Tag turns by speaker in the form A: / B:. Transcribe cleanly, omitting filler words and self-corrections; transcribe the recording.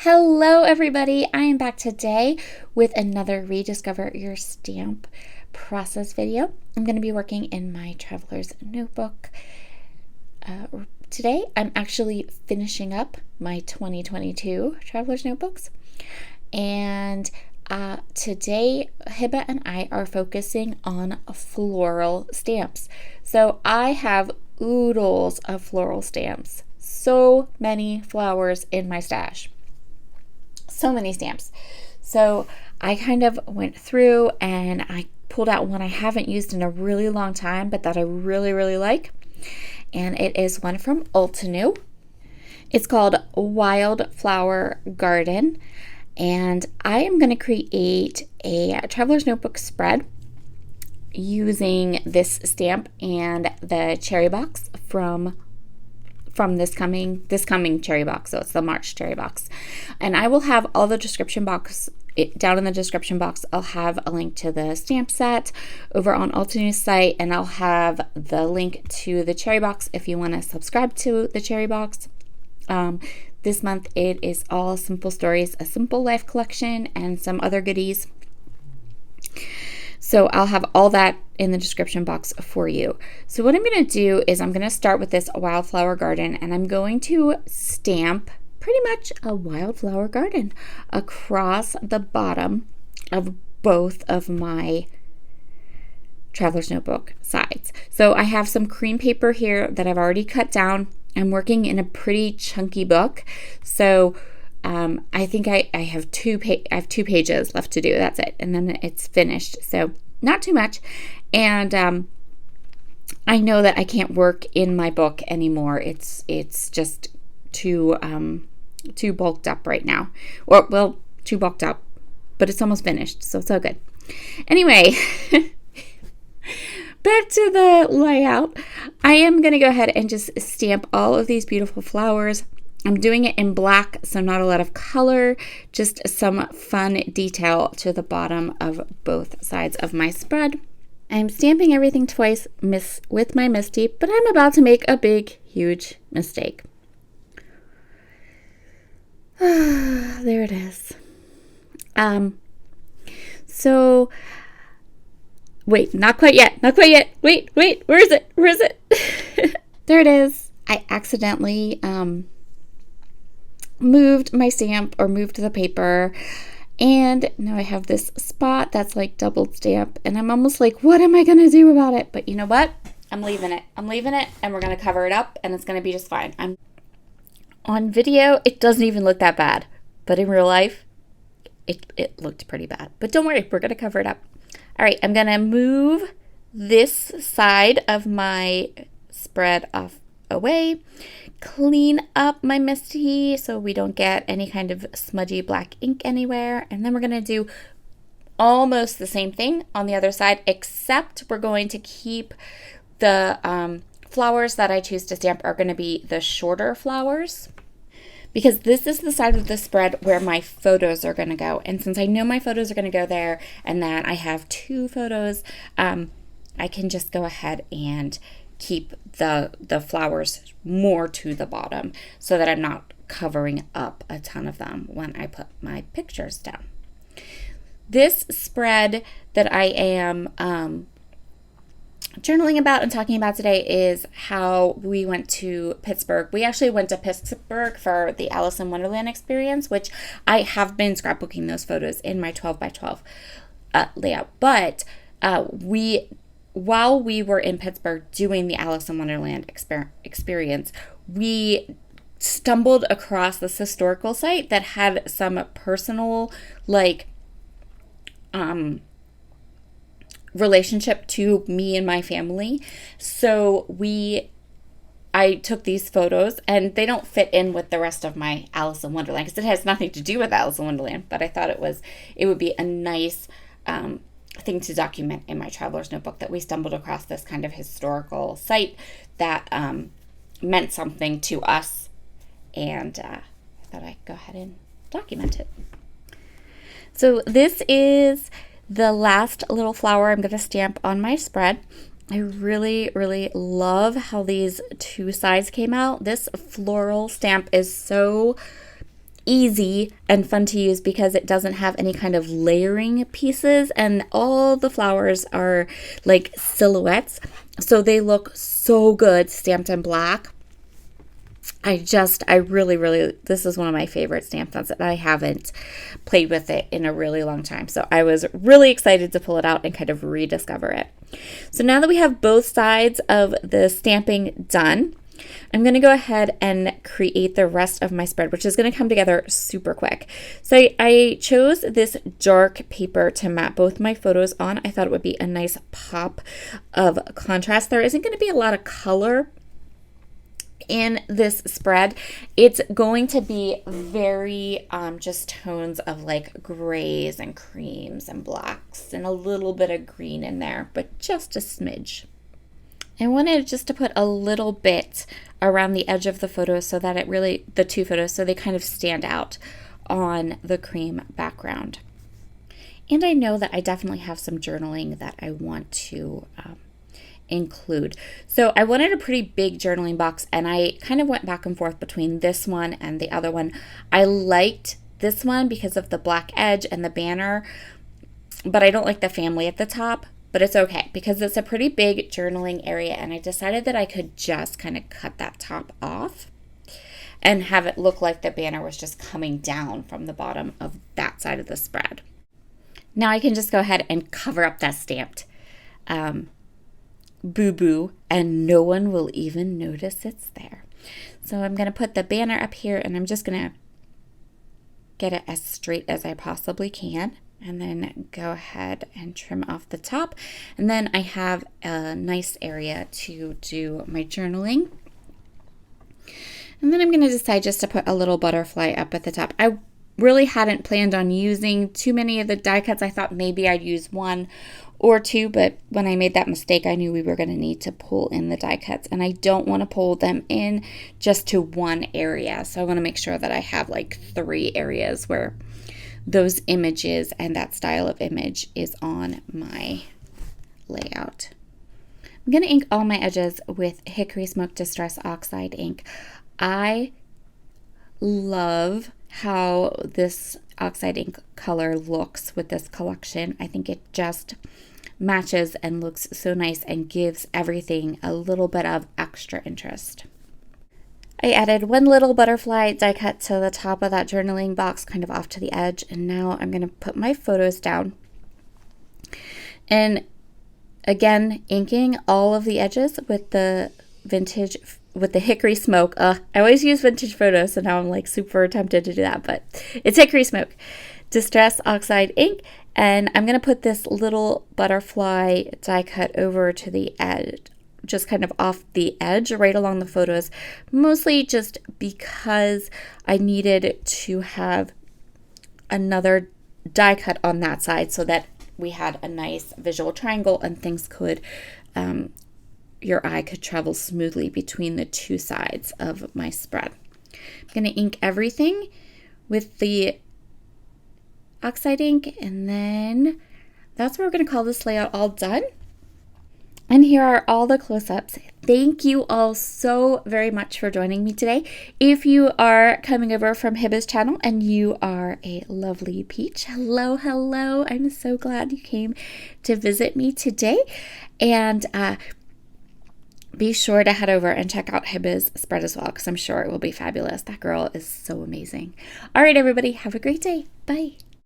A: Hello everybody, I am back today with another Rediscover Your Stamp process video. I'm going to be working in my Traveler's Notebook. Today I'm actually finishing up my 2022 Traveler's Notebooks, and today Hiba and I are focusing on floral stamps. So I have oodles of floral stamps, so many flowers in my stash. So many stamps. So I kind of went through and I pulled out one I haven't used in a really long time, but that I really like. And it is one from Ultinu. It's called Wildflower Garden. And I am going to create a Traveler's Notebook spread using this stamp and the cherry box from this coming cherry box. So it's the March cherry box. And I will have all the description box down in the description box. I'll have a link to the stamp set over on Ultinu's site, and I'll have the link to the cherry box if you want to subscribe to the cherry box. This month it is all Simple Stories, a Simple Life collection, and some other goodies. So I'll have all that in the description box for you. So what I'm going to do is I'm going to start with this wildflower garden, and I'm going to stamp pretty much a wildflower garden across the bottom of both of my Traveler's Notebook sides. So I have some cream paper here that I've already cut down. I'm working in a pretty chunky book, so I think I have two pages left to do. That's it, and then it's finished. So not too much, and I know that I can't work in my book anymore. It's just too bulked up right now, or well, too bulked up, but it's almost finished, so it's all good. Anyway. Back to the layout. I am going to go ahead and just stamp all of these beautiful flowers. I'm doing it in black, so not a lot of color, just some fun detail to the bottom of both sides of my spread. I'm stamping everything twice with my Misty, but I'm about to make a big, huge mistake. There it is. So, wait, not quite yet. Wait, where is it? There it is. I accidentally moved my stamp, or moved the paper, and now I have this spot that's like doubled stamp, and I'm almost like, what am I going to do about it? But you know what? I'm leaving it, and we're going to cover it up, and it's going to be just fine. On video, it doesn't even look that bad, but in real life, it looked pretty bad. But don't worry, we're going to cover it up. All right, I'm going to move this side of my spread away, clean up my Misty so we don't get any kind of smudgy black ink anywhere, and then we're going to do almost the same thing on the other side, except we're going to keep the flowers that I choose to stamp are going to be the shorter flowers, because this is the side of the spread where my photos are going to go. And since I know my photos are going to go there, and that I have 2 photos, I can just go ahead and keep the flowers more to the bottom so that I'm not covering up a ton of them when I put my pictures down. This spread that I am journaling about and talking about today is how we went to Pittsburgh. We actually went to Pittsburgh for the Alice in Wonderland experience, which I have been scrapbooking those photos in my 12 by 12 layout. But while we were in Pittsburgh doing the Alice in Wonderland experience, we stumbled across this historical site that had some personal, relationship to me and my family. So I took these photos, and they don't fit in with the rest of my Alice in Wonderland because it has nothing to do with Alice in Wonderland, but I thought it would be a nice thing to document in my Traveler's Notebook, that we stumbled across this kind of historical site that meant something to us, and I thought I'd go ahead and document it. So this is the last little flower I'm going to stamp on my spread. I really love how these 2 sides came out. This floral stamp is so easy and fun to use because it doesn't have any kind of layering pieces, and all the flowers are like silhouettes. So they look so good stamped in black. I really, this is one of my favorite stamp sets, and I haven't played with it in a really long time. So I was really excited to pull it out and kind of rediscover it. So now that we have both sides of the stamping done, I'm going to go ahead and create the rest of my spread, which is going to come together super quick. So I chose this dark paper to map both my photos on. I thought it would be a nice pop of contrast. There isn't going to be a lot of color in this spread. It's going to be very just tones of like grays and creams and blacks and a little bit of green in there, but just a smidge. I wanted just to put a little bit around the edge of the photos so that it really, the two photos, so they kind of stand out on the cream background. And I know that I definitely have some journaling that I want to include. So I wanted a pretty big journaling box, and I kind of went back and forth between this one and the other one. I liked this one because of the black edge and the banner, but I don't like the family at the top. But it's okay because it's a pretty big journaling area, and I decided that I could just kind of cut that top off and have it look like the banner was just coming down from the bottom of that side of the spread. Now I can just go ahead and cover up that stamped boo-boo, and no one will even notice it's there. So I'm going to put the banner up here, and I'm just going to get it as straight as I possibly can, and then go ahead and trim off the top. And then I have a nice area to do my journaling. And then I'm going to decide just to put a little butterfly up at the top. I really hadn't planned on using too many of the die cuts. I thought maybe I'd use one or two, but when I made that mistake, I knew we were going to need to pull in the die cuts, and I don't want to pull them in just to one area. So I want to make sure that I have like 3 areas where those images and that style of image is on my layout. I'm going to ink all my edges with Hickory Smoke Distress Oxide ink. I love how this oxide ink color looks with this collection. I think it just matches and looks so nice and gives everything a little bit of extra interest. I added one little butterfly die cut to the top of that journaling box, kind of off to the edge, and now I'm going to put my photos down. And again, inking all of the edges with the Hickory Smoke. I always use vintage photos, so now I'm like super tempted to do that, but it's Hickory Smoke Distress Oxide ink, and I'm going to put this little butterfly die cut over to the edge, just kind of off the edge right along the photos, mostly just because I needed to have another die cut on that side so that we had a nice visual triangle and things could your eye could travel smoothly between the two sides of my spread. I'm going to ink everything with the oxide ink, and then that's where we're going to call this layout all done. And here are all the close-ups. Thank you all so very much for joining me today. If you are coming over from Hibba's channel and you are a lovely peach, hello, hello. I'm so glad you came to visit me today. And be sure to head over and check out Hibba's spread as well, because I'm sure it will be fabulous. That girl is so amazing. All right, everybody, have a great day. Bye.